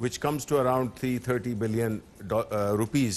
which comes to around 330 billion rupees,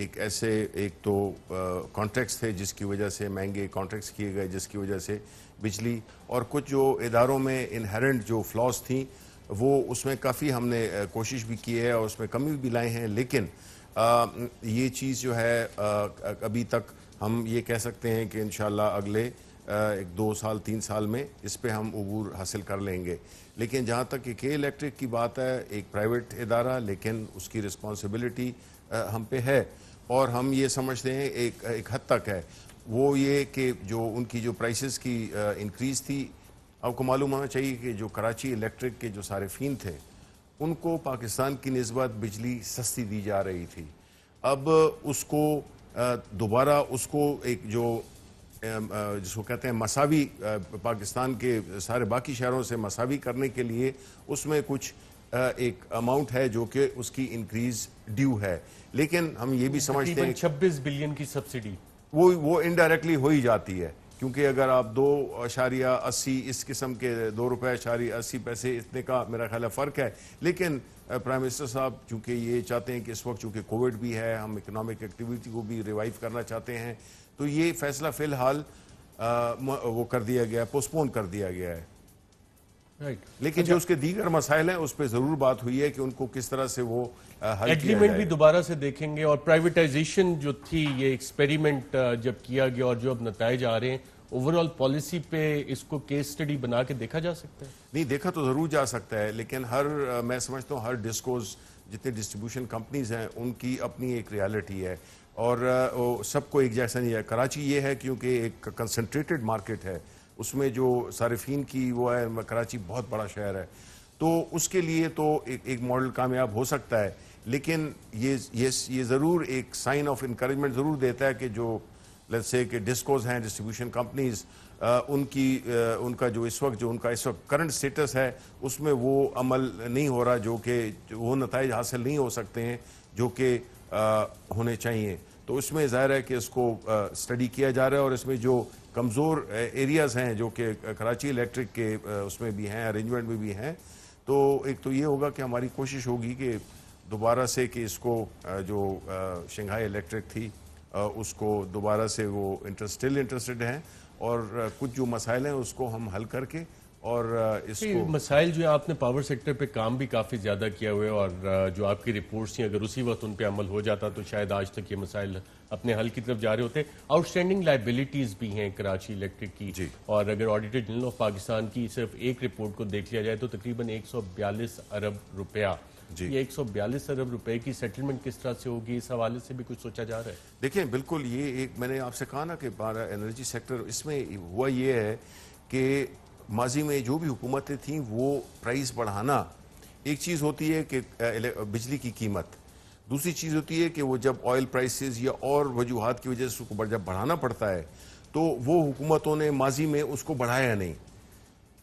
ایک ایسے ایک تو کانٹریکٹس تھے جس کی وجہ سے مہنگے کانٹریکٹس کیے گئے جس کی وجہ سے بجلی اور کچھ جو اداروں میں انہیرنٹ جو فلاز تھیں وہ اس میں کافی ہم نے کوشش بھی کی ہے اور اس میں کمی بھی لائے ہیں، لیکن یہ چیز جو ہے ابھی تک ہم یہ کہہ سکتے ہیں کہ انشاءاللہ اگلے 2 سال 3 سال میں اس پہ ہم عبور حاصل کر لیں گے. لیکن جہاں تک کہ کے الیکٹرک کی بات ہے، ایک پرائیویٹ ادارہ لیکن اس کی رسپانسبلٹی ہم پہ ہے اور ہم یہ سمجھتے ہیں ایک حد تک ہے، وہ یہ کہ جو ان کی جو پرائسز کی انکریز تھی، آپ کو معلوم ہونا چاہیے کہ جو کراچی الیکٹرک کے جو صارفین تھے ان کو پاکستان کی نسبت بجلی سستی دی جا رہی تھی. اب اس کو دوبارہ اس کو ایک جو جس کو کہتے ہیں مساوی پاکستان کے سارے باقی شہروں سے مساوی کرنے کے لیے اس میں کچھ ایک اماؤنٹ ہے جو کہ اس کی انکریز ڈیو ہے، لیکن ہم یہ بھی سمجھتے ہیں 26 بلین کی سبسڈی وہ انڈائریکٹلی ہو ہی جاتی ہے، کیونکہ اگر آپ 2.80 اس قسم کے 2.80 اتنے کا میرا خیال ہے فرق ہے. لیکن پرائم منسٹر صاحب چونکہ یہ چاہتے ہیں کہ اس وقت چونکہ کووڈ بھی ہے، ہم اکنامک ایکٹیویٹی کو بھی ریوائیو کرنا چاہتے ہیں، تو یہ فیصلہ فی الحال وہ کر دیا گیا ہے، پوسٹ پون کر دیا گیا ہے. لیکن جو اس کے دیگر مسائل ہیں اس پہ ضرور بات ہوئی ہے کہ ان کو کس طرح سے وہ حل کیا ایگریمنٹ بھی جائے. دوبارہ سے دیکھیں گے، اور پرائیویٹائزیشن جو تھی یہ ایکسپیریمنٹ جب کیا گیا اور جو اب نتائج آ رہے ہیں، اوورآل پالیسی پہ اس کو کیس سٹڈی بنا کے دیکھا جا سکتا ہے؟ نہیں، دیکھا تو ضرور جا سکتا ہے، لیکن میں سمجھتا ہوں ہر ڈسکوز جتنے ڈسٹریبیوشن کمپنیز ہیں ان کی اپنی ایک ریالٹی ہے اور سب کو ایک جیسا نہیں ہے. کراچی یہ ہے کیونکہ ایک کنسنٹریٹڈ مارکیٹ ہے، اس میں جو صارفین کی وہ ہے، کراچی بہت بڑا شہر ہے، تو اس کے لیے تو ایک ماڈل کامیاب ہو سکتا ہے. لیکن یہ ضرور ایک سائن آف انکریجمنٹ ضرور دیتا ہے کہ جو لیٹس سے کہ ڈسکوز ہیں، ڈسٹریبیوشن کمپنیز، ان کا جو اس وقت کرنٹ سٹیٹس ہے اس میں وہ عمل نہیں ہو رہا، جو کہ وہ نتائج حاصل نہیں ہو سکتے ہیں جو کہ ہونے چاہیے. تو اس میں ظاہر ہے کہ اس کو اسٹڈی کیا جا رہا ہے اور اس میں جو کمزور ایریاز ہیں جو کہ کراچی الیکٹرک کے اس میں بھی ہیں، ارینجمنٹ میں بھی ہیں، تو ایک تو یہ ہوگا کہ ہماری کوشش ہوگی کہ دوبارہ سے کہ اس کو جو شنگھائی الیکٹرک تھی اس کو دوبارہ سے وہ انٹرسٹڈ ہیں اور کچھ جو مسائل ہیں اس کو ہم حل کر کے اور اس کو مسائل جو ہے آپ نے پاور سیکٹر پہ کام بھی کافی زیادہ کیا ہوئے اور جو آپ کی رپورٹس تھیں اگر اسی وقت ان پہ عمل ہو جاتا تو شاید آج تک یہ مسائل اپنے حل کی طرف جا رہے ہوتے. آؤٹ اسٹینڈنگ لائبلٹیز بھی ہیں کراچی الیکٹرک کی اور اگر آڈیٹر جنرل آف پاکستان کی صرف ایک رپورٹ کو دیکھ لیا جائے تو تقریباً 142 ارب روپیہ. یہ 142 ارب روپے کی سیٹلمنٹ کس طرح سے ہوگی، اس حوالے سے بھی کچھ سوچا جا رہا ہے؟ دیکھیں بالکل یہ ایک میں نے آپ سے کہا نا کہ انرجی سیکٹر اس میں ہوا یہ ہے کہ ماضی میں جو بھی حکومتیں تھیں وہ پرائز بڑھانا، ایک چیز ہوتی ہے کہ بجلی کی قیمت، دوسری چیز ہوتی ہے کہ وہ جب آئل پرائسز یا اور وجوہات کی وجہ سے اس کو جب بڑھانا پڑتا ہے تو وہ حکومتوں نے ماضی میں اس کو بڑھایا نہیں.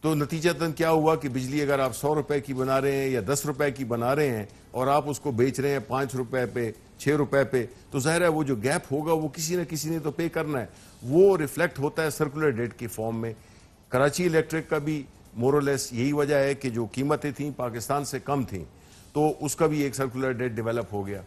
تو نتیجتاً کیا ہوا کہ بجلی اگر آپ 100 روپے کی بنا رہے ہیں یا 10 روپے کی بنا رہے ہیں اور آپ اس کو بیچ رہے ہیں 5 روپے پہ 6 روپے پہ، تو ظاہر ہے وہ جو گیپ ہوگا وہ کسی نہ کسی نے تو پے کرنا ہے. وہ ریفلیکٹ ہوتا ہے سرکولر ڈیٹ کی فارم میں. کراچی الیکٹرک کا بھی مورلیس یہی وجہ ہے کہ جو قیمتیں تھیں پاکستان سے کم تھیں تو اس کا بھی ایک سرکولر ڈیٹ ڈیولپ ہو گیا.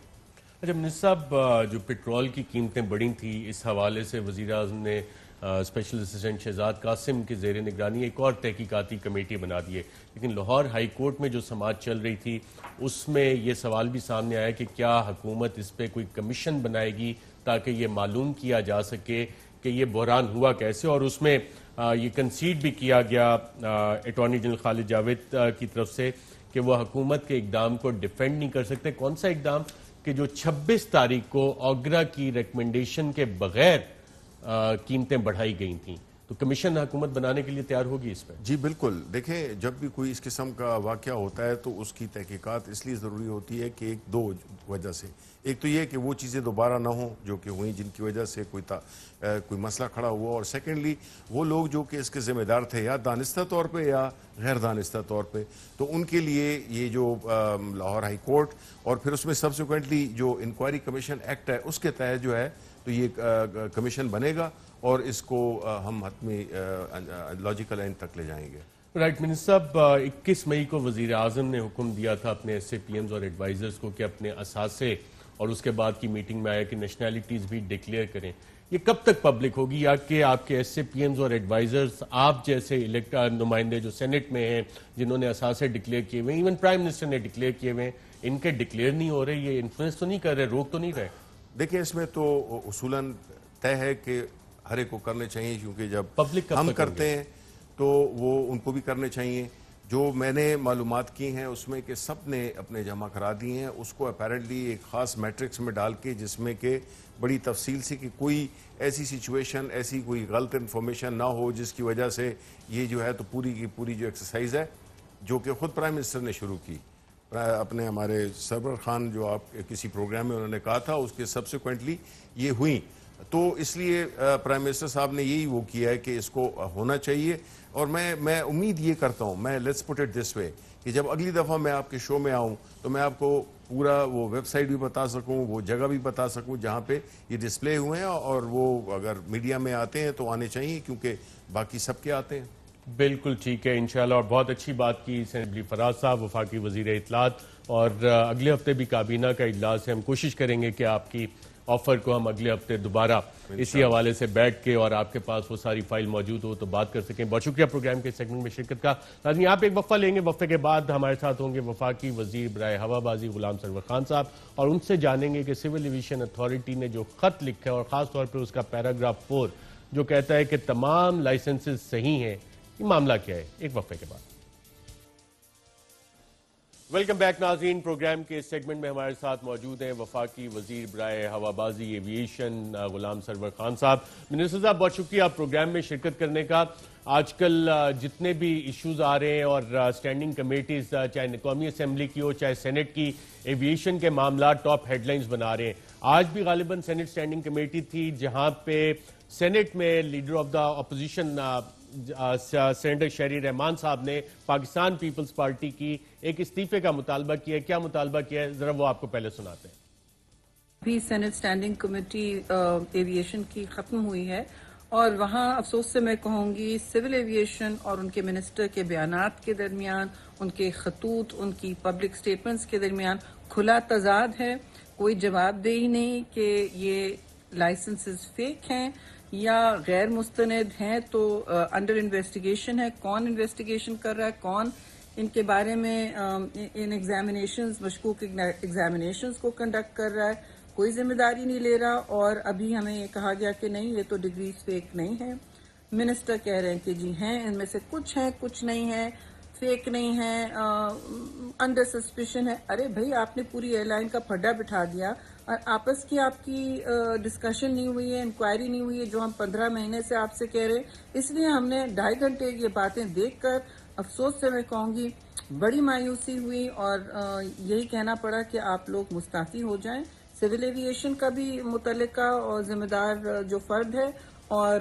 اچھا منسٹر صاحب، جو پیٹرول کی قیمتیں بڑھی تھیں اس حوالے سے وزیر اعظم نے اسپیشل اسسٹنٹ شہزاد قاسم کے زیر نگرانی ایک اور تحقیقاتی کمیٹی بنا دی ہے، لیکن لاہور ہائی کورٹ میں جو سماعت چل رہی تھی اس میں یہ سوال بھی سامنے آیا کہ کیا حکومت اس پہ کوئی کمیشن بنائے گی تاکہ یہ معلوم کیا جا سکے کہ یہ بحران ہوا کیسے. اور اس میں یہ کنسیڈ بھی کیا گیا اٹارنی جنرل خالد جاوید کی طرف سے کہ وہ حکومت کے اقدام کو ڈیفینڈ نہیں کر سکتے. کون سا اقدام؟ کہ جو 26 تاریخ کو آگرا کی ریکمنڈیشن کے بغیر قیمتیں بڑھائی گئی تھیں، تو کمیشن حکومت بنانے کے لیے تیار ہوگی اس پہ؟ جی بالکل. دیکھیں جب بھی کوئی اس قسم کا واقعہ ہوتا ہے تو اس کی تحقیقات اس لیے ضروری ہوتی ہے کہ دو وجہ سے. ایک تو یہ کہ وہ چیزیں دوبارہ نہ ہوں جو کہ ہوئیں جن کی وجہ سے کوئی مسئلہ کھڑا ہوا، اور سیکنڈلی وہ لوگ جو کہ اس کے ذمہ دار تھے یا دانستہ طور پہ یا غیر دانستہ طور پہ، تو ان کے لیے یہ جو لاہور ہائی کورٹ اور پھر اس میں سبسیکوینٹلی جو انکوائری کمیشن ایکٹ ہے اس کے تحت جو ہے تو یہ کمیشن بنے گا اور اس کو ہم حتمی لاجیکل اینڈ تک لے جائیں گے. رائٹ. منسٹر صاحب، 21 مئی کو وزیر اعظم نے حکم دیا تھا اپنے ایس اے پی ایمز اور ایڈوائزرز کو کہ اپنے اثاثے اور اس کے بعد کی میٹنگ میں آیا کہ نیشنلٹیز بھی ڈکلیئر کریں. یہ کب تک پبلک ہوگی؟ یا کہ آپ کے ایس اے پی ایمز اور ایڈوائزرز، آپ جیسے نمائندے جو سینٹ میں ہیں جنہوں نے اثاثے ڈکلیئر کیے ہوئے ہیں، ایون پرائم منسٹر نے ڈکلیئر کیے ہوئے ہیں، ان کے ڈکلیئر نہیں ہو رہے، یہ انفلوئنس تو نہیں کر رہے، روک تو نہیں رہے؟ دیکھیں اس میں تو اصولاً طے ہے کہ ہر ایک کو کرنے چاہیے، کیونکہ جب پبلک ہم کرتے ہیں تو وہ ان کو بھی کرنے چاہیے. جو میں نے معلومات کی ہیں اس میں کہ سب نے اپنے جمع کرا دیے ہیں، اس کو اپیرنٹلی ایک خاص میٹرکس میں ڈال کے، جس میں کہ بڑی تفصیل سے کہ کوئی ایسی سچویشن، ایسی کوئی غلط انفارمیشن نہ ہو جس کی وجہ سے یہ جو ہے تو پوری کی پوری جو ایکسرسائز ہے جو کہ خود پرائم منسٹر نے شروع کی، اپنے ہمارے سرور خان جو آپ کسی پروگرام میں انہوں نے کہا تھا، اس کے سبسیکوینٹلی یہ ہوئیں. تو اس لیے پرائم منسٹر صاحب نے یہی وہ کیا ہے کہ اس کو ہونا چاہیے. اور میں امید یہ کرتا ہوں، میں لیٹس پٹ اٹ دس وے، کہ جب اگلی دفعہ میں آپ کے شو میں آؤں تو میں آپ کو پورا وہ ویب سائٹ بھی بتا سکوں، وہ جگہ بھی بتا سکوں جہاں پہ یہ ڈسپلے ہوئے ہیں، اور وہ اگر میڈیا میں آتے ہیں تو آنے چاہیے، کیونکہ باقی سب کے آتے ہیں. بالکل ٹھیک ہے انشاءاللہ. اور بہت اچھی بات کی سینیٹری فراز صاحب، وفاقی وزیر اطلاعات. اور اگلے ہفتے بھی کابینہ کا اجلاس ہے، ہم کوشش کریں گے کہ آپ کی آفر کو ہم اگلے ہفتے دوبارہ اسی حوالے سے بیٹھ کے اور آپ کے پاس وہ ساری فائل موجود ہو تو بات کر سکیں. بہت شکریہ پروگرام کے سیگمنٹ میں شرکت کا. ناظرین آپ ایک وقفہ لیں گے، وقفے کے بعد ہمارے ساتھ ہوں گے وفاقی وزیر برائے ہوا بازی غلام سرور خان صاحب، اور ان سے جانیں گے کہ سول ایویشن اتھارٹی نے جو خط لکھا ہے اور خاص طور پہ اس کا پیراگراف 4 جو کہتا ہے کہ تمام لائسنسز صحیح ہیں، یہ معاملہ کیا ہے؟ ایک وقفے کے بعد. ویلکم بیک ناظرین. پروگرام کے سیگمنٹ میں ہمارے ساتھ موجود ہیں وفاقی وزیر برائے ہوا بازی ایویشن غلام سرور خان صاحب. منسٹر صاحب بہت شکریہ آپ پروگرام میں شرکت کرنے کا. آج کل جتنے بھی ایشوز آ رہے ہیں اور اسٹینڈنگ کمیٹیز چاہے قومی اسمبلی کی ہو چاہے سینٹ کی، ایویشن کے معاملات ٹاپ ہیڈ لائنز بنا رہے ہیں. آج بھی غالباً سینٹ اسٹینڈنگ کمیٹی تھی جہاں پہ سینٹ میں leader of the opposition senator شہری رحمان صاحب نے پاکستان پیپلز پارٹی کی ایک استعفے کا مطالبہ کیا ہے. کیا مطالبہ کیا ہے ذرا وہ آپ کو پہلے سناتے ہیں. بھی سینٹ اسٹینڈنگ کمیٹی ایویشن کی ختم ہوئی ہے، اور وہاں افسوس سے میں کہوں گی سول ایویشن اور ان کے منسٹر کے بیانات کے درمیان، ان کے خطوط، ان کی پبلک سٹیٹمنٹس کے درمیان کھلا تضاد ہے. کوئی جواب دہی نہیں کہ یہ لائسنسز فیک ہیں یا غیر مستند ہیں. تو انڈر انویسٹیگیشن ہے. کون انویسٹیگیشن کر رہا ہے، کون ان کے بارے میں ان ایگزامینیشنز، مشکوک ایگزامینیشنز کو کنڈکٹ کر رہا ہے، کوئی ذمہ داری نہیں لے رہا. اور ابھی ہمیں یہ کہا گیا کہ نہیں یہ تو ڈگریز فیک نہیں ہے. منسٹر کہہ رہے ہیں کہ جی ہیں، ان میں سے کچھ ہیں کچھ نہیں ہیں، فیک نہیں ہیں، انڈر سسپیشن ہے. ارے بھائی آپ نے پوری ایئر لائن کا پھڈا بٹھا دیا، اور آپس کی آپ کی ڈسکشن نہیں ہوئی ہے، انکوائری نہیں ہوئی ہے، جو ہم 15 مہینے سے آپ سے کہہ رہے ہیں. اس لیے ہم نے 2.5 گھنٹے یہ باتیں دیکھ کر افسوس سے میں کہوں گی بڑی مایوسی ہوئی، اور یہی کہنا پڑا کہ آپ لوگ مستعفی ہو جائیں. سول ایویشن کا بھی متعلقہ اور ذمہ دار جو فرد ہے، اور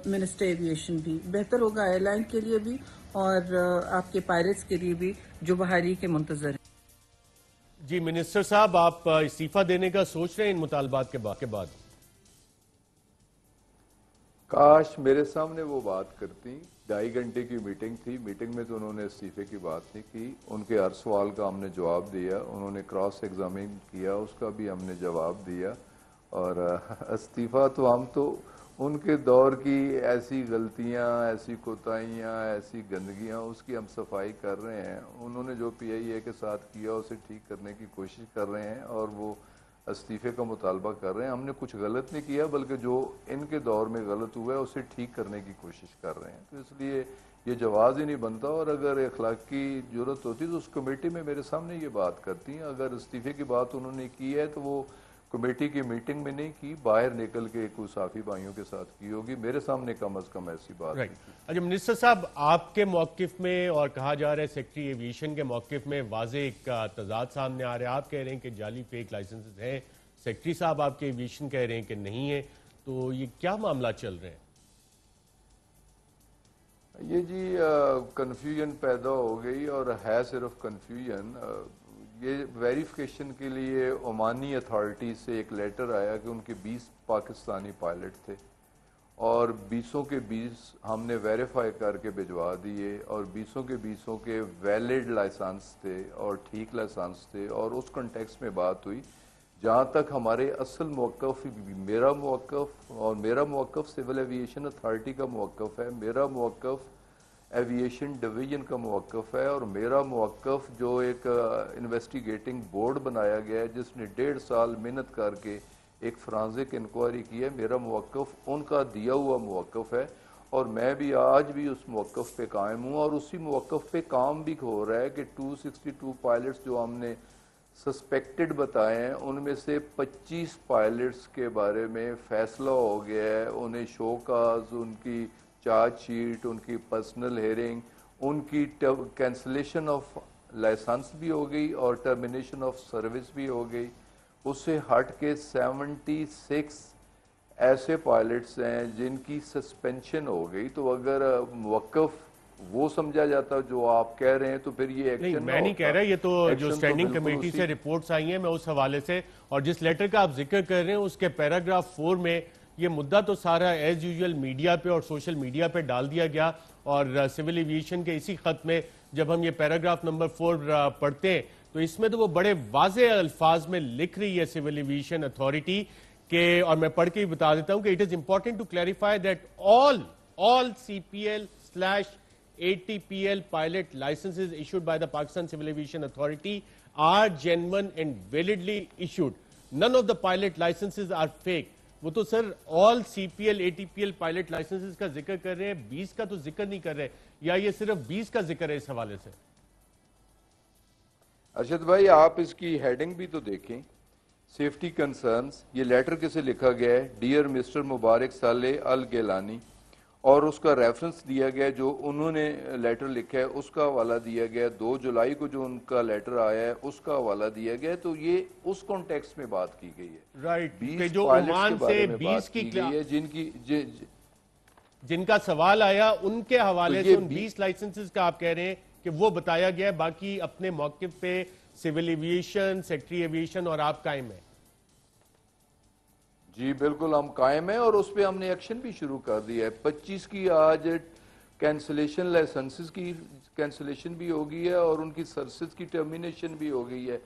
منسٹر ایویشن بھی بہتر ہوگا ایئر لائن کے لیے بھی اور آپ کے پائلٹس کے لیے بھی جو بحالی کے منتظر ہیں. جی منسٹر صاحب آپ استعفیٰ دینے کا سوچ رہے ہیں ان مطالبات کے بعد؟ کاش میرے سامنے وہ بات کرتی. 2.5 گھنٹے کی میٹنگ تھی، میٹنگ میں تو انہوں نے استعفے کی بات نہیں کی. ان کے ہر سوال کا ہم نے جواب دیا. انہوں نے کراس ایگزامن کیا، اس کا بھی ہم نے جواب دیا. اور استعفیٰ تو ہم تو ان کے دور کی ایسی غلطیاں، ایسی کوتاہیاں، ایسی گندگیاں، اس کی ہم صفائی کر رہے ہیں. انہوں نے جو پی آئی اے کے ساتھ کیا اسے ٹھیک کرنے کی کوشش کر رہے ہیں، اور وہ استعفے کا مطالبہ کر رہے ہیں. ہم نے کچھ غلط نہیں کیا، بلکہ جو ان کے دور میں غلط ہوا ہے اسے ٹھیک کرنے کی کوشش کر رہے ہیں. تو اس لیے یہ جواز ہی نہیں بنتا. اور اگر اخلاقی ضرورت ہوتی تو اس کمیٹی میں میرے سامنے یہ بات کرتی ہیں. اگر استعفے کی بات انہوں نے کی ہے تو وہ کمیٹی کی میٹنگ میں نہیں کی، باہر نکل کے کوئی صحافی بھائیوں کے ساتھ کی ہوگی. میرے سامنے کم از کم ایسی بات نہیں کی. اچھا منسٹر صاحب آپ کے موقف میں اور کہا جا رہا ہے سیکٹری ایویشن کے موقف میں واضح ایک تضاد سامنے آ رہا ہے. آپ کہہ رہے ہیں کہ جعلی فیک لائسنسز ہیں، سیکٹری صاحب آپ کے ایویشن کہہ رہے ہیں کہ نہیں ہے. تو یہ کیا معاملہ چل رہے ہیں؟ یہ جی کنفیوژن پیدا ہو گئی، اور ہے صرف کنفیوژن. یہ ویریفیکیشن کے لیے عمانی اتھارٹی سے ایک لیٹر آیا کہ ان کے 20 پاکستانی پائلٹ تھے، اور 20 کے 20 ہم نے ویریفائی کر کے بھجوا دیے، اور 20 کے 20 کے ویلڈ لائسنس تھے اور ٹھیک لائسنس تھے. اور اس کنٹیکس میں بات ہوئی جہاں تک ہمارے اصل موقف میرا موقف سول ایویشن اتھارٹی کا موقف ہے، میرا موقف ایویشن ڈویژن کا موقف ہے، اور میرا موقف جو ایک انویسٹیگیٹنگ بورڈ بنایا گیا ہے جس نے 1.5 سال محنت کر کے ایک فرانزک انکوائری کی ہے، میرا موقف ان کا دیا ہوا موقف ہے، اور میں بھی آج بھی اس موقف پہ قائم ہوں، اور اسی موقف پہ کام بھی ہو رہا ہے کہ 262 پائلٹس جو ہم نے سسپیکٹڈ بتائے ہیں ان میں سے 25 پائلٹس کے بارے میں فیصلہ ہو گیا ہے، انہیں شوکاز، ان کی چارج شیٹ، ان کی پرسنل ہیئرنگ، ان کی کینسلیشن آف لائسنس بھی ہو گئی اور ٹرمینیشن آف سروس بھی ہو گئی۔ اس سے ہٹ کے 76 ایسے پائلٹس ہیں جن کی سسپینشن ہو گئی۔ تو اگر موقف وہ سمجھا جاتا جو آپ کہہ رہے ہیں تو پھر یہ نہیں، ایکشن میں نہیں کہہ رہا، یہ تو جو اسٹینڈنگ کمیٹی سے رپورٹس آئی ہیں میں اس حوالے سے، اور جس لیٹر کا آپ ذکر کر رہے ہیں اس کے پیراگراف 4 میں یہ مدعا تو سارا ایز یوزول میڈیا پہ اور سوشل میڈیا پہ ڈال دیا گیا، اور سول ایویشن کے اسی خط میں جب ہم یہ پیراگراف نمبر 4 پڑھتے ہیں تو اس میں تو وہ بڑے واضح الفاظ میں لکھ رہی ہے سول ایویشن اتھارٹی کہ، اور میں پڑھ کے ہی بتا دیتا ہوں کہ it is important to clarify that all CPL/ATPL pilot licenses issued by the Pakistan Civil Aviation Authority are genuine and validly issued. None of the pilot licenses are fake. وہ تو سر all CPL ATPL pilot licenses کا ذکر کر رہے ہیں، 20 کا تو ذکر نہیں کر رہے، یا یہ صرف 20 کا ذکر ہے اس حوالے سے؟ ارشد بھائی آپ اس کی ہیڈنگ بھی تو دیکھیں، سیفٹی کنسرنز، یہ لیٹر کسے لکھا گیا ہے؟ ڈیئر مسٹر مبارک صالح الگیلانی، اور اس کا ریفرنس دیا گیا جو انہوں نے لیٹر لکھا ہے اس کا حوالہ دیا گیا، 2 جولائی کو جو ان کا لیٹر آیا ہے اس کا حوالہ دیا گیا، تو یہ اس کانٹیکسٹ میں بات کی گئی ہے۔ رائٹ، 20 جو پائلٹس عمان کے بارے سے میں 20 بات کی گئی ہے جن کا سوال آیا ان کے حوالے تو سے یہ ان 20 لائسنسز کا آپ کہہ رہے ہیں کہ وہ بتایا گیا ہے، باقی اپنے موقف پہ سول ایویشن، سیکٹری ایویشن اور آپ قائم ہیں؟ جی بالکل ہم قائم ہیں، اور اس پہ ہم نے ایکشن بھی شروع کر دیا ہے۔ 25 کی آج کینسلیشن، لائسنسز کی کینسلیشن بھی ہو گئی ہے اور ان کی سروسز کی ٹرمینیشن بھی ہو گئی ہے۔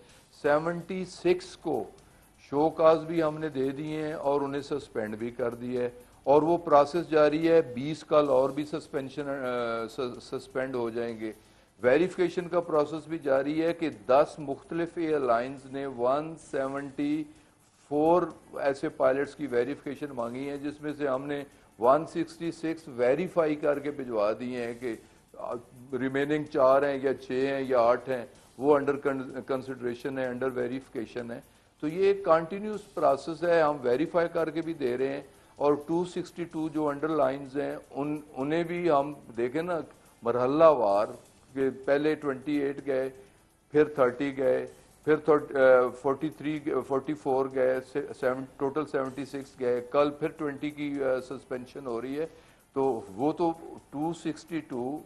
76 کو شو کاز بھی ہم نے دے دیے ہیں اور انہیں سسپینڈ بھی کر دیا ہے، اور وہ پروسیس جاری ہے، 20 کل اور بھی سسپینڈ ہو جائیں گے۔ ویریفیکیشن کا پروسیس بھی جاری ہے کہ 10 مختلف ایئر لائنز نے 174 ایسے پائلٹس کی ویریفیکیشن مانگی ہے، جس میں سے ہم نے 166 ویریفائی کر کے بھجوا دیے ہیں کہ ریمیننگ 4 ہیں یا 6 ہیں یا 8 ہیں، وہ انڈر کنسیڈریشن ہے، انڈر ویریفیکیشن ہے۔ تو یہ ایک کنٹینیوس پروسیس ہے، ہم ویریفائی کر کے بھی دے رہے ہیں، اور 262 جو انڈر لائنز ہیں انہیں بھی ہم دیکھیں نا مرحلہ وار، کہ پہلے 28 گئے، پھر 30 گئے، پھر 44 گئے، ٹوٹل 76 گئے، کل پھر 20 کی سسپینشن ہو رہی ہے۔ تو وہ تو 262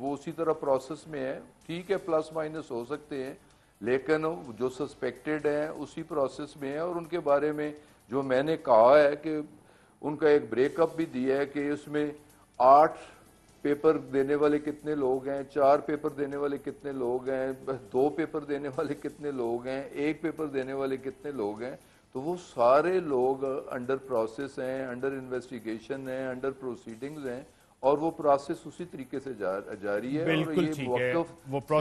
وہ اسی طرح پروسیس میں ہے، ٹھیک ہے پلس مائنس ہو سکتے ہیں، لیکن جو سسپیکٹڈ ہیں اسی پروسیس میں ہے، اور ان کے بارے میں جو میں نے کہا ہے کہ ان کا ایک بریک اپ بھی دیا ہے کہ اس میں 8 پیپر دینے والے کتنے لوگ ہیں، 4 پیپر دینے والے کتنے لوگ ہیں، 2 پیپر دینے والے کتنے لوگ ہیں، 1 پیپر دینے والے کتنے لوگ ہیں، تو وہ سارے لوگ انڈر پروسیس ہیں، انڈر انویسٹیگیشن ہیں، انڈر پروسیڈنگز ہیں، اور وہ پروسیس اسی طریقے سے جاری ہے، اور یہ موقف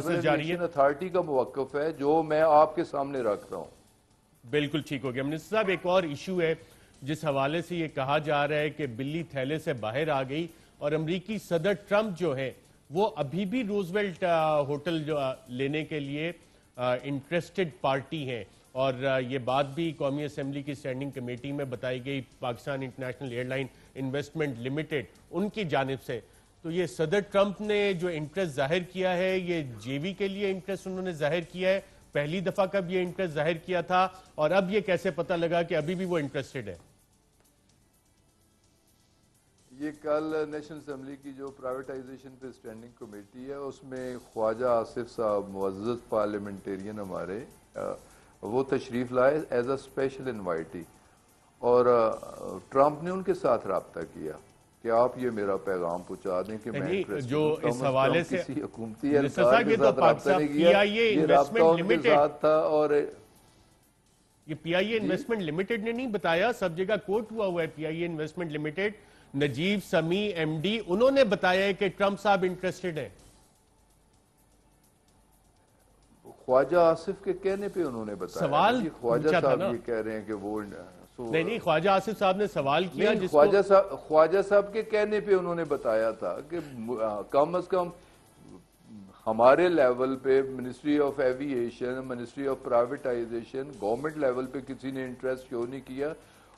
ایویشن اتھارٹی کا موقف ہے جو میں آپ کے سامنے رکھ رہا ہوں۔ بالکل ٹھیک ہو گیا منسٹر صاحب۔ ایک اور ایشو ہے جس حوالے سے یہ کہا جا رہا ہے کہ بلی تھیلے سے باہر آ گئی، اور امریکی صدر ٹرمپ جو ہیں وہ ابھی بھی روزویلٹ ہوٹل لینے کے لیے انٹرسٹڈ پارٹی ہیں، اور یہ بات بھی قومی اسمبلی کی اسٹینڈنگ کمیٹی میں بتائی گئی Pakistan international air line investment limited in کی جانب سے۔ تو یہ صدر ٹرمپ نے جو انٹرسٹ ظاہر کیا ہے، یہ جے وی کے لیے انٹرسٹ انہوں نے ظاہر کیا ہے، پہلی دفعہ کب یہ انٹرسٹ ظاہر کیا تھا، اور اب یہ کیسے پتہ لگا کہ ابھی بھی وہ انٹرسٹڈ ہے؟ یہ کل نیشنل اسمبلی کی جو پرائیویٹائزیشن پہ اسٹینڈنگ کمیٹی ہے اس میں خواجہ آصف صاحب معزز پارلیمنٹیرین ہمارے وہ تشریف لائے ایز اے اسپیشل انوائٹی، اور ٹرمپ نے ان کے ساتھ رابطہ کیا کہ آپ یہ میرا پیغام پہنچا دیں کہ میں جو اس حوالے سے کسی حکومتی اہلکار کے ساتھ رابطہ نہیں کیا، یہ رابطہ ان کے ساتھ تھا۔ اور یہ پی آئی اے انویسٹمنٹ لمیٹڈ نے نہیں بتایا, سب جگہ کوٹ ہوا ہے پی آئی اے انویسٹمنٹ لمیٹڈ, نجیب سمی ایم ڈی, انہوں نے بتایا ہے کہ ٹرمپ صاحب انٹرسٹڈ ہیں. خواجہ آصف کے کہنے پہ انہوں نے بتایا. سوال خواجہ پوچھا تھا صاحب نا. یہ کہہ رہے ہیں کہ وہ نہیں, خواجہ آصف صاحب نے سوال کیا نہیں, جس کو خواجہ صاحب کے کہنے پہ انہوں نے بتایا تھا کہ کم از کم ہمارے لیول پہ ministry of aviation, ministry of privatisation, government level پہ کسی نے انٹرسٹ شو نہیں کیا,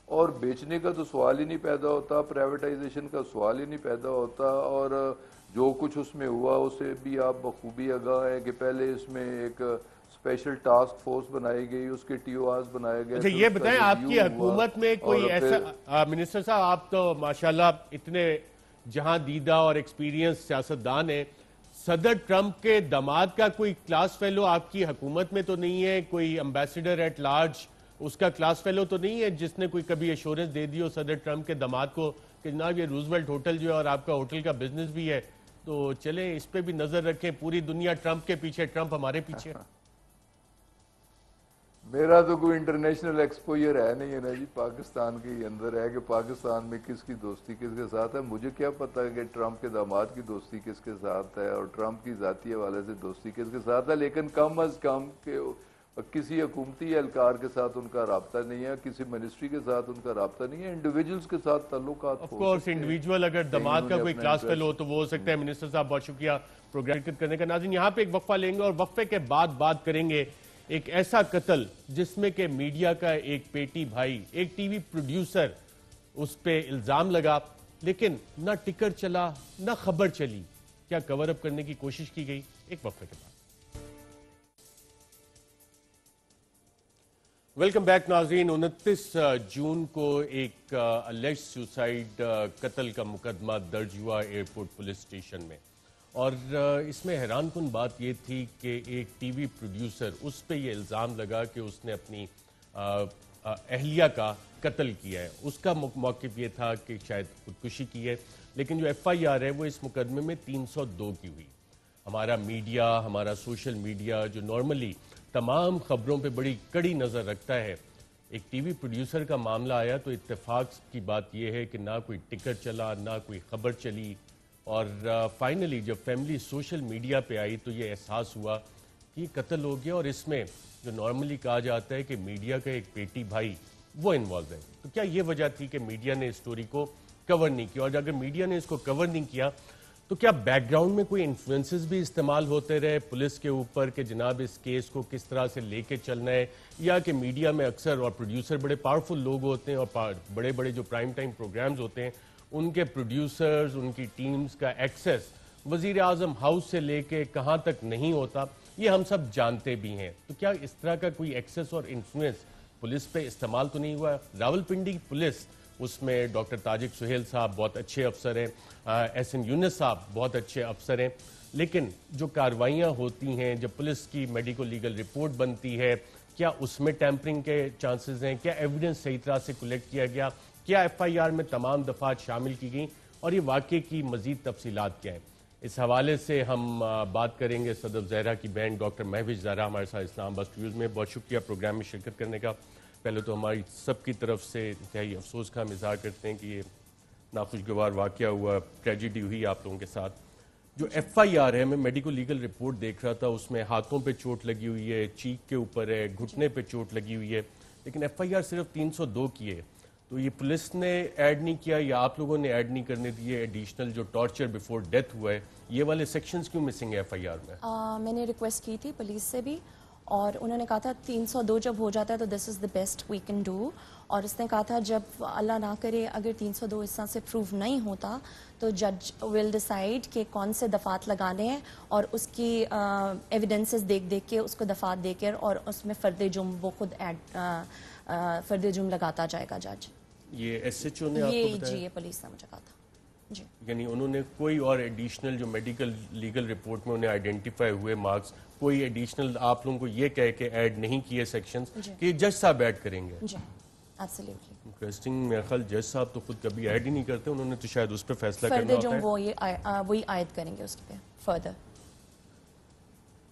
اور بیچنے کا تو سوال ہی نہیں پیدا ہوتا, پرائیویٹائزیشن کا سوال ہی نہیں پیدا ہوتا, اور جو کچھ اس میں ہوا اسے بھی آپ بخوبی آگاہ ہے کہ پہلے اس میں ایک اسپیشل ٹاسک فورس بنائی گئی, اس کے ٹی او آرز بنائے گئے. اچھا یہ بتائیں, آپ کی حکومت میں کوئی ایسا, منسٹر صاحب آپ تو ماشاءاللہ اتنے جہاں دیدہ اور ایکسپیرینس سیاستدان ہیں, صدر ٹرمپ کے داماد کا کوئی کلاس فیلو آپ کی حکومت میں تو نہیں ہے, کوئی امبیسڈر ایٹ لارج اس کا کلاس فیلو تو نہیں ہے جس نے کوئی کبھی ایشورنس دے دی ہو صدر ٹرمپ کے داماد کو کہ جناب یہ روزویلٹ ہوٹل جو ہے اور آپ کا ہوٹل کا بزنس بھی ہے تو چلیں اس پہ بھی نظر رکھیں, پوری دنیا ٹرمپ کے پیچھے, ٹرمپ ہمارے پیچھے. میرا تو کوئی انٹرنیشنل ایکسپوئر ہے نہیں ہے نا جی, پاکستان کے اندر ہے کہ پاکستان میں کس کی دوستی کس کے ساتھ ہے. مجھے کیا پتا کہ ٹرمپ کے داماد کی دوستی کس کے ساتھ ہے اور ٹرمپ کی ذاتی حوالے سے دوستی کس کے ساتھ ہے, لیکن کم از کم کہ کسی حکومتی اہلکار کے ساتھ ان کا رابطہ نہیں ہے, کسی منسٹری کے ساتھ ان کا رابطہ نہیں ہے, انڈیویجولز کے ساتھ تعلقات. آف کورس انڈیویجول اگر داماد کا کوئی کلاس فیلو ہو تو وہ ہو سکتا ہے. منسٹر صاحب بہت شکریہ پروگرام شرکت کرنے کا. ناظرین یہاں پہ ایک وقفہ لیں گے اور وقفے کے بعد بات کریں گے ایک ایسا قتل جس میں کہ میڈیا کا ایک پیٹی بھائی, ایک ٹی وی پروڈیوسر, اس پہ الزام لگا لیکن نہ ٹکر چلا نہ خبر چلی. کیا کور اپ کرنے کی کوشش کی گئی؟ ایک وقفے کے بعد. ویلکم بیک ناظرین. 29 جون کو ایک الیج سوسائیڈ قتل کا مقدمہ درج ہوا ایئرپورٹ پولیس اسٹیشن میں, اور اس میں حیران کن بات یہ تھی کہ ایک ٹی وی پروڈیوسر, اس پہ یہ الزام لگا کہ اس نے اپنی اہلیہ کا قتل کیا ہے. اس کا موقف یہ تھا کہ شاید خودکشی کی ہے, لیکن جو ایف آئی آر ہے وہ اس مقدمے میں 302 کی ہوئی. ہمارا میڈیا, ہمارا سوشل میڈیا جو نارملی تمام خبروں پہ بڑی کڑی نظر رکھتا ہے, ایک ٹی وی پروڈیوسر کا معاملہ آیا تو اتفاق کی بات یہ ہے کہ نہ کوئی ٹکر چلا نہ کوئی خبر چلی, اور فائنلی جب فیملی سوشل میڈیا پہ آئی تو یہ احساس ہوا کہ قتل ہو گیا. اور اس میں جو نارملی کہا جاتا ہے کہ میڈیا کا ایک پیٹی بھائی وہ انوالو ہے, تو کیا یہ وجہ تھی کہ میڈیا نے اس سٹوری کو کور نہیں کیا؟ اور اگر میڈیا نے اس کو کور نہیں کیا تو کیا بیک گراؤنڈ میں کوئی انفلوئنسز بھی استعمال ہوتے رہے پولیس کے اوپر کہ جناب اس کیس کو کس طرح سے لے کے چلنا ہے, یا کہ میڈیا میں اکثر اور پروڈیوسر بڑے پاورفل لوگ ہوتے ہیں اور بڑے بڑے جو پرائم ٹائم پروگرامز ہوتے ہیں ان کے پروڈیوسرز, ان کی ٹیمز کا ایکسیس وزیر اعظم ہاؤس سے لے کے کہاں تک نہیں ہوتا, یہ ہم سب جانتے بھی ہیں. تو کیا اس طرح کا کوئی ایکسیس اور انفلوئنس پولیس پہ استعمال تو نہیں ہوا؟ راولپنڈی پولیس, اس میں ڈاکٹر تاجک سہیل صاحب بہت اچھے افسر ہیں, ایس این یونس صاحب بہت اچھے افسر ہیں, لیکن جو کارروائیاں ہوتی ہیں, جب پولیس کی میڈیکو لیگل رپورٹ بنتی ہے, کیا اس میں ٹیمپرنگ کے چانسز ہیں؟ کیا ایویڈنس صحیح طرح سے کلیکٹ کیا گیا؟ کیا ایف آئی آر میں تمام دفعات شامل کی گئیں؟ اور یہ واقعے کی مزید تفصیلات کیا ہیں؟ اس حوالے سے ہم بات کریں گے صدف زہرا کی بہن ڈاکٹر مہوش زہرا ہمارے ساتھ اسلام آباد اسٹوڈیوز میں. بہت شکریہ پروگرام میں شرکت کرنے کا. پہلے تو ہماری سب کی طرف سے انتہائی افسوس کا ہم اظہار کرتے ہیں کہ یہ ناخوشگوار واقعہ ہوا, ٹریجڈی ہوئی آپ لوگوں کے ساتھ. جو ایف آئی آر ہے, میں میڈیکل لیگل رپورٹ دیکھ رہا تھا, اس میں ہاتھوں پہ چوٹ لگی ہوئی ہے, چیک کے اوپر ہے, گھٹنے پہ چوٹ لگی ہوئی ہے, لیکن ایف آئی آر صرف 302 کی ہے. تو یہ پولیس نے ایڈ نہیں کیا یا آپ لوگوں نے ایڈ نہیں کرنے دیے ایڈیشنل جو ٹارچر بیفور ڈیتھ ہوا ہے, یہ والے سیکشنز کیوں مسنگ ہے ایف آئی آر میں؟ میں نے ریکویسٹ کی تھی پولیس سے بھی, اور انہوں نے کہا تھا 302 جب ہو جاتا ہے تو this is the best we can do, اور اس نے کہا تھا جب اللہ نہ کرے اگر 302 اس طرح سے پروف نہیں ہوتا تو جج ول ڈیسائیڈ کہ کون سے دفعات لگانے ہیں, اور اس کی ایویڈنسز دیکھ کے اس کو دفعات دے کر اور اس میں فرد جرم وہ خود فرد جرم لگاتا جائے گا جج. یہ ایس ایچ او نے آپ کو بتایا؟ جی یہ پولیس نے مجھے کہا تھا. جی یعنی انہوں نے کوئی اور ایڈیشنل جو میڈیکل لیگل رپورٹ میں انہیں آئیڈینٹیفائی ہوئے مارکس, کوئی ایڈیشنل آپ لوگوں کو یہ کہہ کہ ایڈ نہیں کیے سیکشنز کہ جج صاحب ایڈ کریں گے؟ جی ایبسلیوٹلی. انٹرسٹنگ. میرا خیال جج صاحب تو خود کبھی ایڈ ہی نہیں کرتے, انہوں نے تو شاید اس پہ فیصلہ کرنا ہوتا ہے. فرد جرم وہی عائد کریں گے اس پہ فردر.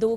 2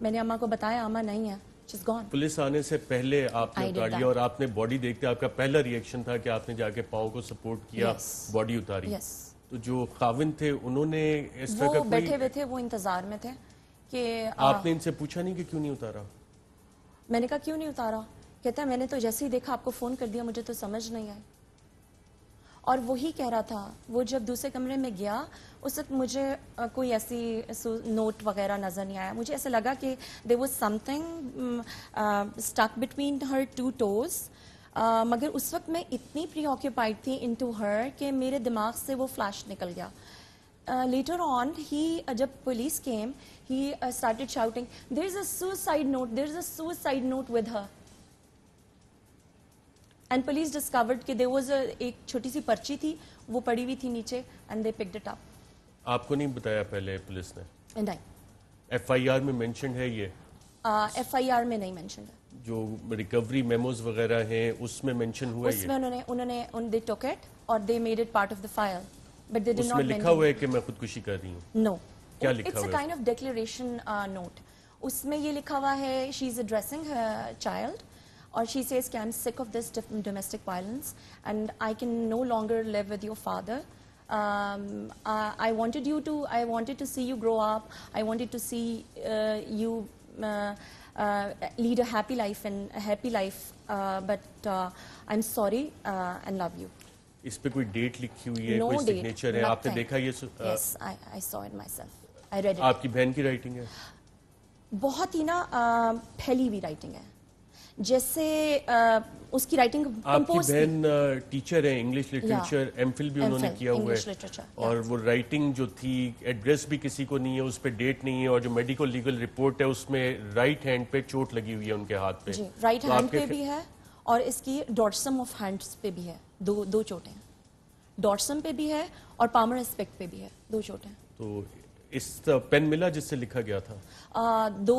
میں نے اماں کو بتایا اماں نہیں ہے, she's gone. پولیس آنے سے پہلے آپ نے I did اتار that. لیا اور آپ نے باڈی دیکھتے آپ کا پہلا ریئیکشن تھا کہ آپ نے جا کے پاؤں کو سپورٹ کیا, Yes. باڈی اتاری. Yes. تو جو خاوند تھے انہوں نے اس طرح وہ کا کوئی, بیٹھے ہوئے تھے, وہ انتظار میں تھے کہ آپ نے ان سے پوچھا نہیں کہ کیوں نہیں اتارا؟ میں نے کہا کیوں نہیں اتارا؟ کہتا ہے میں نے تو جیسے ہی دیکھا آپ کو فون کر دیا, مجھے تو سمجھ نہیں آئی. اور وہی کہہ رہا تھا, وہ جب دوسرے کمرے میں گیا اس وقت مجھے کوئی ایسی نوٹ وغیرہ نظر نہیں آیا. مجھے ایسا لگا کہ there was something stuck between her two toes. مگر اس وقت میں اتنی پری آکیوپائڈ تھی into her کہ میرے دماغ سے وہ فلیش نکل گیا. Later on, جب police came, he started shouting, "There's a suicide note, there's a suicide note with her." And police discovered کہ there was ایک چھوٹی سی پرچی تھی, وہ پڑی ہوئی تھی نیچے, and they picked it up. آپ کو نہیں بتایا پہلے پولیس نے؟ And I. FIR میں مینشنڈ ہے یہ؟ FIR میں نہیں mentioned ہے. جو ریکوری میموز وغیرہ ہیں اس میں مینشن ہوا اس میں انہوں نے they took it اور they made it part of the file. But they did us not میں mention. لکھا ہوا ہے کہ میں خودکشی کر رہی ہوں؟ No. کیا لکھا It's a ہوا ہے؟ kind of declaration note. اس میں یہ لکھا ہوا ہے she is addressing her child اور she says کہ I'm sick of this domestic violence and I can no longer live with your father. I wanted to see you grow up. I wanted to see you lead a happy life, but I'm sorry and love you. اس پہ کوئی date لکھی ہوئی ہے, No کوئی date, signature ہے, آپ نے nothing. دیکھا یہ Yes, I saw it myself. I read it. آپ کی بہن کی رائٹنگ ہے؟ بہت ہی نا پھیلی ہوئی رائٹنگ ہے, جیسے اس کی رائٹنگ آپ کی کمپوز بہن ٹیچر ہے انگلش لٹریچر, ایم فل بھی انہوں نے کیا ہوا English ہے, literature, اور وہ رائٹنگ جو تھی ایڈریس بھی کسی کو نہیں ہے, اس پہ ڈیٹ نہیں ہے, اور جو میڈیکل لیگل رپورٹ ہے اس میں رائٹ ہینڈ پہ چوٹ لگی ہوئی ہے ان کے ہاتھ پہ. جی, رائٹ تو آپ ہینڈ کے پہ بھی ہے اور اس کی ڈاٹسم آف ہینڈس پہ بھی ہے, دو چوٹیں ہیں. ڈاٹسم پہ بھی ہے اور پامر اسپیکٹ پہ بھی ہے, 2 چوٹیں. تو اس پین ملا جس سے لکھا گیا تھا؟ 2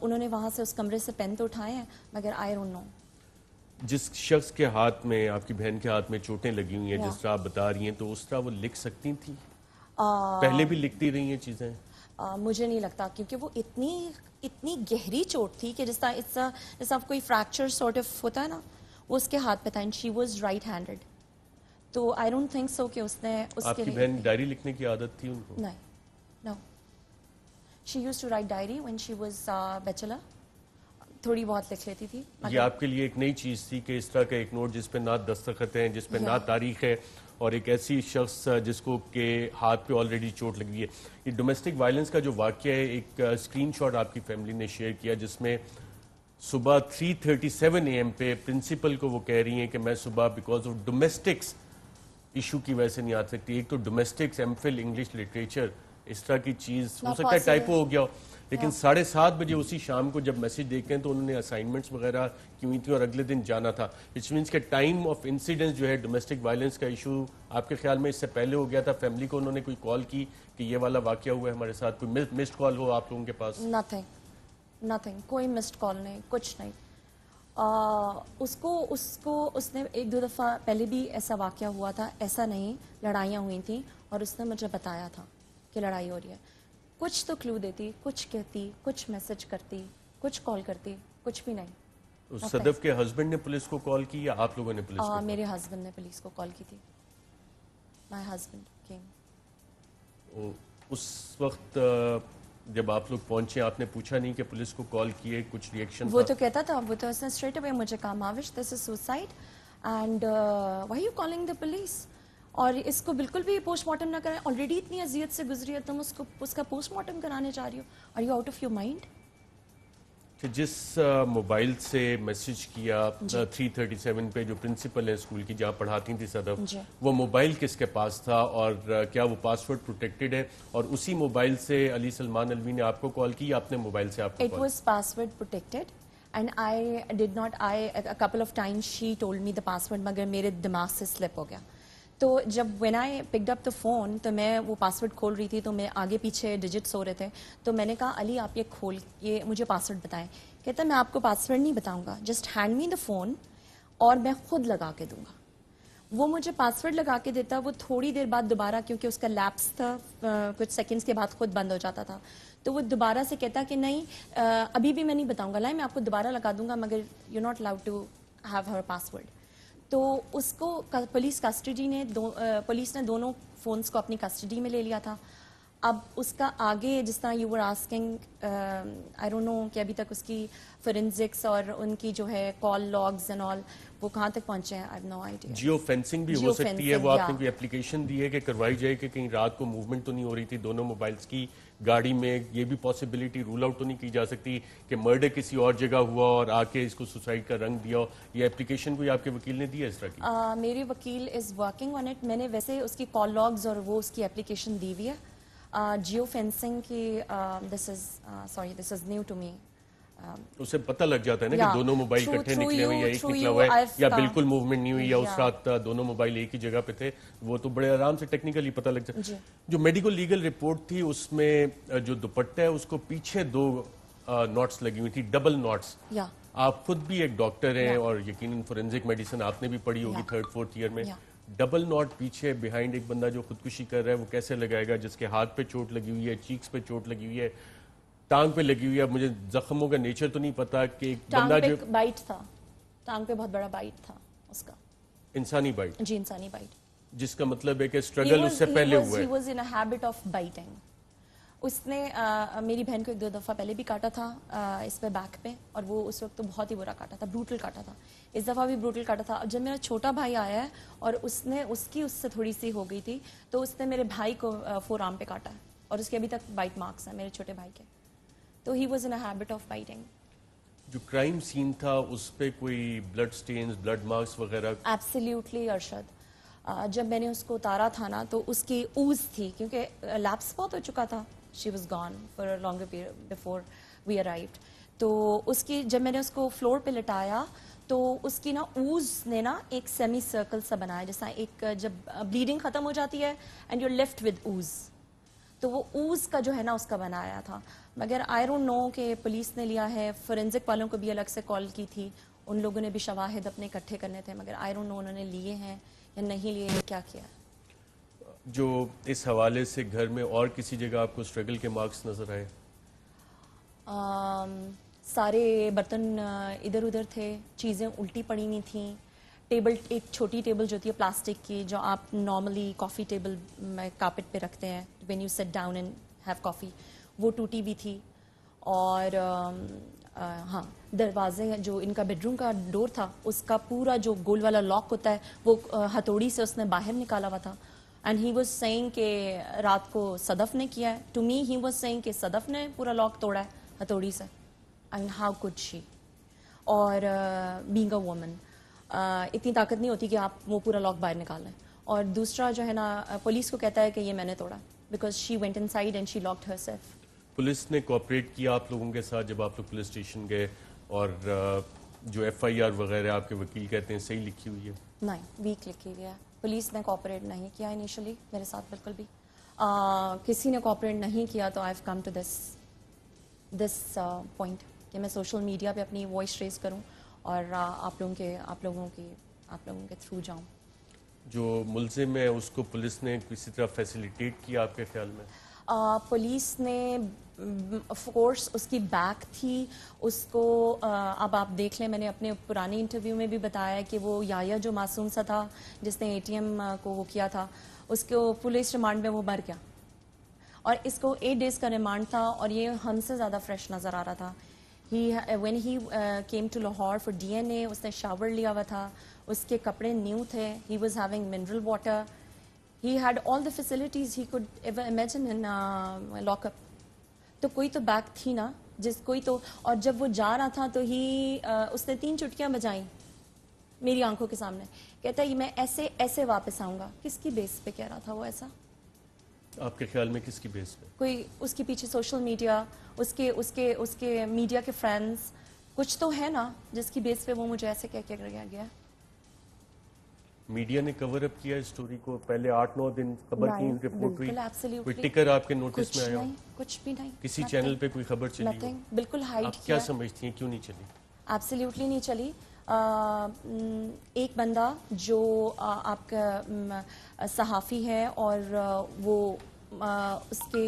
انہوں نے وہاں سے اس کمرے سے پین تو اٹھائے ہیں, مگر آئی ڈونٹ نو. جس شخص کے ہاتھ میں, آپ کی بہن کے ہاتھ میں چوٹیں لگی ہوئی ہیں جس طرح آپ بتا رہی ہیں, تو اس طرح وہ لکھ سکتی تھی؟ پہلے بھی لکھتی رہی ہیں چیزیں؟ مجھے نہیں لگتا, کیونکہ وہ اتنی گہری چوٹ تھی کہ جیسا کوئی فریکچر سارٹ آف ہوتا ہے نا, وہ اس کے ہاتھ پہ تھا, and she was right handed. تو آئی ڈونٹ تھنک سو کہ اس نے اس آپ کے کی بہن ڈائری لکھنے کی عادت تھی ان کو؟ نہیں, no. She used to write diary when she was bachelor, تھوڑی بہت لکھ لیتی تھی. یہ آپ کے لیے ایک نئی چیز تھی کہ اس طرح کا ایک نوٹ جس پہ نہ دستخط ہیں, جس پہ نہ تاریخ ہے, اور ایک ایسی شخص جس کو کہ ہاتھ پہ آلریڈی چوٹ لگی ہے. یہ ڈومیسٹک وائلنس کا جو واقعہ ہے, ایک اسکرین شاٹ آپ کی فیملی نے شیئر کیا جس میں صبح 3:37 AM پہ پرنسپل کو وہ کہہ رہی ہیں کہ میں صبح بیکاز آف ڈومیسٹکس ایشو کی وجہ سے نہیں آ سکتی. ایک تو domestics, M Phil English literature, اس طرح کی چیز ہو سکتا ہے ٹائپو ہو گیا ہو, لیکن 7:30 بجے اسی شام کو جب میسج دیکھتے ہیں تو انہوں نے اسائنمنٹس وغیرہ کی ہوئی تھی اور اگلے دن جانا تھا, وچ مینس کہ ٹائم آف انسیڈنس جو ہے ڈومیسٹک وائلنس کا ایشو آپ کے خیال میں اس سے پہلے ہو گیا تھا؟ فیملی کو انہوں نے کوئی کال کی کہ یہ والا واقعہ ہوا ہے ہمارے ساتھ, کوئی مسڈ کال ہو آپ لوگوں کے پاس؟ نتھنگ, کوئی مسڈ کال نہیں, کچھ نہیں. اس نے 1-2 دفعہ پہلے بھی ایسا واقعہ ہوا تھا, ایسا نہیں, لڑائیاں ہوئی تھیں اور اس نے مجھے بتایا تھا کہ لڑائی ہو رہی ہے. کچھ تو کلو دیتی, کچھ کہتی, کچھ میسج کرتی, کچھ کال کرتی, کچھ بھی نہیں. صدف کے ہسبینڈ نے پولیس کو کال کی یا آپ لوگوں نے پولیس کو؟ میرے ہسبینڈ نے پولیس کو کال کی تھی. My husband came. اس وقت جب آپ لوگ پہنچے آپ نے پوچھا نہیں کہ پولیس کو کال کیے, کچھ ریئیکشن؟ وہ تو کہتا تھا, وہ تو اس نے اسٹریٹ اوے مجھے کہا, Mahwish this is suicide and why you calling the police, اور اس کو بالکل بھی پوسٹ مارٹم نہ کریں, آلریڈی اتنی اذیت سے گزری ہے, تم اس کا پوسٹ مارٹم کرانے چاہ رہی ہو, are you out of your mind. کہ جس موبائل سے میسج کیا 3:37 پہ جو پرنسپل ہے اسکول کی جہاں پڑھاتی تھی صدف, وہ موبائل کس کے پاس تھا اور کیا وہ پاس ورڈ پروٹیکٹڈ ہے, اور اسی موبائل سے علی سلمان الوی نے آپ کو کال کی یا اپنے موبائل سے آپ کو It was password protected and I did not, a couple of times she told me the password مگر میرے دماغ سے سلپ ہو گیا. تو جب when I picked up the phone تو میں وہ پاسورڈ کھول رہی تھی, تو میں آگے پیچھے ڈیجٹس ہو رہے تھے, تو میں نے کہا علی آپ یہ مجھے پاسورڈ بتائیں. کہتا میں آپ کو پاسورڈ نہیں بتاؤں گا, just hand me the phone اور میں خود لگا کے دوں گا. وہ مجھے پاسورڈ لگا کے دیتا, وہ تھوڑی دیر بعد دوبارہ, کیونکہ اس کا لیپس تھا, کچھ سیکنڈز کے بعد خود بند ہو جاتا تھا, تو وہ دوبارہ سے کہتا کہ نہیں ابھی بھی میں نہیں بتاؤں گا، لائیں میں آپ کو دوبارہ لگا دوں گا مگر you not allowed to have her password. تو اس کو پولیس کسٹڈی نے پولیس نے دونوں فونز کو اپنی کسٹڈی میں لے لیا تھا. اب اس کا آگے جس طرح you were asking I don't know کہ ابھی تک اس کی فورینزکس اور ان کی جو ہے کال لاگز اینڈ آل وہ کہاں تک پہنچے ہیں. I have no idea. Geofencing بھی ہو سکتی ہے، وہ آپ نے کوئی اپلیکیشن دی ہے کہ کروائی جائے کہ کہیں رات کو موومنٹ تو نہیں ہو رہی تھی دونوں موبائلز کی گاڑی میں؟ یہ بھی پاسبلٹی رول آؤٹ تو نہیں کی جا سکتی کہ مرڈر کسی اور جگہ ہوا اور آ کے اس کو سوسائڈ کا رنگ دیا ہو؟ یہ اپلیکیشن کوئی آپ کے وکیل نے دی ہے اس طرح کی؟ میری وکیل از ورکنگ آن اٹ. میں نے ویسے اس کی کال لاگز اور وہ اس کی اپلیکیشن دی ہوئی ہے. جیو فینسنگ کی دس از نیو ٹو می. اسے پتہ لگ جاتا ہے نا کہ دونوں موبائل کٹھے نکلے ہوئے یا ایک نکلا ہوا ہے یا بالکل موومنٹ نہیں ہوئی یا اس رات دونوں موبائل ایک ہی جگہ پہ تھے. وہ تو بڑے آرام سے ٹیکنیکلی پتہ لگ جاتا ہے. جو میڈیکل لیگل رپورٹ تھی اس میں جو دوپٹہ ہے اس کو پیچھے 2 ناٹس لگی ہوئی تھی، ڈبل ناٹس. آپ خود بھی ایک ڈاکٹر ہیں اور یقیناً فورینزک میڈیسن آپ نے بھی پڑھی ہوگی 3rd 4th ایئر میں. ڈبل ناٹ پیچھے بہائنڈ ایک بندہ جو خودکشی کر رہا ہے وہ کیسے لگائے گا جس کے ہاتھ پہ چوٹ لگی ہوئی ہے، چیکس پہ چوٹ لگی ہوئی ہے، ٹانگ پہ لگی ہوئی ہے؟ مجھے زخموں کا نیچر تو نہیں پتا کہ ایک بندہ جو بائٹ تھا، ٹانگ پہ بہت بڑا بائٹ تھا اس کا. انسانی بائٹ؟ جی انسانی بائٹ. جس کا مطلب ہے کہ اسٹرگل اس سے پہلے ہوا ہے. He was in a habit of biting. اس نے میری بہن کو 1-2 دفعہ پہلے بھی کاٹا تھا اس پہ بیک پہ، اور وہ اس وقت تو بہت ہی برا کاٹا تھا، بروٹل کاٹا تھا. اس دفعہ بھی بروٹل کاٹا تھا. جب میرا چھوٹا بھائی آیا ہے اور اس سے تھوڑی سی ہو گئی تھی تو اس نے میرے بھائی کو فور آرم پہ کاٹا ہے اور اس کے ابھی تک بائٹ مارکس ہیں میرے چھوٹے بھائی کے. تو he was in a habit of biting. جو کرائم سین تھا اس پہ کوئی بلڈ سٹینز، بلڈ مارکس وغیرہ؟ ایبسلیوٹلی ارشد. جب میں نے اس کو اتارا تھا نا تو اس کی اوز تھی کیونکہ لیپس بہت ہو چکا تھا. She was gone for a longer period before we arrived. تو اس کی جب میں نے اس کو فلور پہ لٹایا تو اس کی نا اوز نے نا ایک سیمی سرکل سا بنایا، جیسا ایک جب بلیڈنگ ختم ہو جاتی ہے and you left with Os, تو وہ اوز کا جو ہے نا اس کا بنایا تھا. مگر آئی ڈونٹ نو کہ پولیس نے لیا ہے، فورینزک والوں کو بھی الگ سے کال کی تھی، ان لوگوں نے بھی شواہد اپنے اکٹھے کرنے تھے، مگر آئی ڈونٹ نو انہوں نے لیے ہیں یا نہیں لیے یا کیا کیا. جو اس حوالے سے گھر میں اور کسی جگہ آپ کو اسٹرگل کے مارکس نظر آئے؟ سارے برتن ادھر ادھر تھے، چیزیں الٹی پڑی ہوئی تھیں. ٹیبل، ایک چھوٹی ٹیبل جو ہوتی ہے پلاسٹک کی جو آپ نارملی کافی ٹیبل میں کارپٹ پہ رکھتے ہیں when you sit down and have coffee, وہ ٹوٹی ہوئی تھی. اور ہاں دروازے جو ان کا بیڈ روم کا ڈور تھا اس کا پورا جو گول والا لاک ہوتا ہے وہ ہتھوڑی سے اس نے باہر نکالا ہوا تھا. اینڈ ہی واز سیئنگ کہ رات کو صدف نے کیا ہے. To me he was saying کہ صدف نے پورا لاک توڑا ہے ہتھوڑی سے. And how could she. اور بینگ اے وومن اتنی طاقت نہیں ہوتی کہ آپ وہ پورا لاک باہر نکال لیں. اور دوسرا جو ہے نا پولیس کو کہتا ہے کہ یہ میں نے توڑا because she went in side and she locked her self. Police نے کوآپریٹ کیا آپ لوگوں کے ساتھ جب آپ لوگ پولیس اسٹیشن گئے؟ اور جو ایف آئی آر وغیرہ آپ کے وکیل کہتے ہیں صحیح لکھی ہوئی ہے؟ نہیں، ویک لکھی گیا ہے. پولیس نے کوآپریٹ نہیں کیا انیشلی میرے ساتھ بالکل بھی. کسی نے کوآپریٹ نہیں کیا تو I have come to this point کہ میں سوشل میڈیا پہ اپنی وائس ریز کروں اور آپ لوگوں کے تھرو جاؤں. جو ملزم ہے اس کو پولیس نے کسی طرح فیسیلیٹیٹ کیا آپ کے خیال میں؟ پولیس نے آف کورس اس کی بیک تھی اس کو. اب آپ دیکھ لیں میں نے اپنے پرانے انٹرویو میں بھی بتایا کہ وہ یا جو معصوم سا تھا جس نے ATM کو وہ کیا تھا اس کو پولیس ریمانڈ میں وہ مر گیا اور اس کو 8 days کا ریمانڈ تھا اور یہ ہم سے زیادہ فریش نظر آ رہا تھا. when he came to Lahore for DNA اس نے شاور لیا ہوا تھا، اس کے کپڑے نیو تھے. he was having mineral water. He had all the facilities he could ever imagine in lock up. تو کوئی تو بیک تھی نا کوئی تو. اور جب وہ جا رہا تھا تو اس نے 3 چٹکیاں بجائیں میری آنکھوں کے سامنے. کہتا ہے میں ایسے ایسے واپس آؤں گا. کس کی بیس پہ کہہ رہا تھا وہ ایسا؟ آپ کے خیال میں کس کی بیس پہ؟ کوئی اس کے پیچھے سوشل میڈیا، اس کے میڈیا کے فرینڈز کچھ تو ہے نا جس کی بیس پہ وہ مجھے ایسے کہہ کے گیا. میڈیا نے کور اپ کیا اس سٹوری کو؟ پہلے 8-9 دن خبر کی رپورٹ ہوئی، کوئی کوئی ٹکر آپ کے نوٹس میں آیا؟ کچھ بھی نہیں. کسی چینل پہ کوئی خبر چلی ہو؟ بالکل ہائڈ آپ کیا سمجھتی ہیں کیوں نہیں چلی؟ ایبسلیوٹلی نہیں چلی. ایک بندہ جو آپ کا صحافی ہے اور وہ اس کے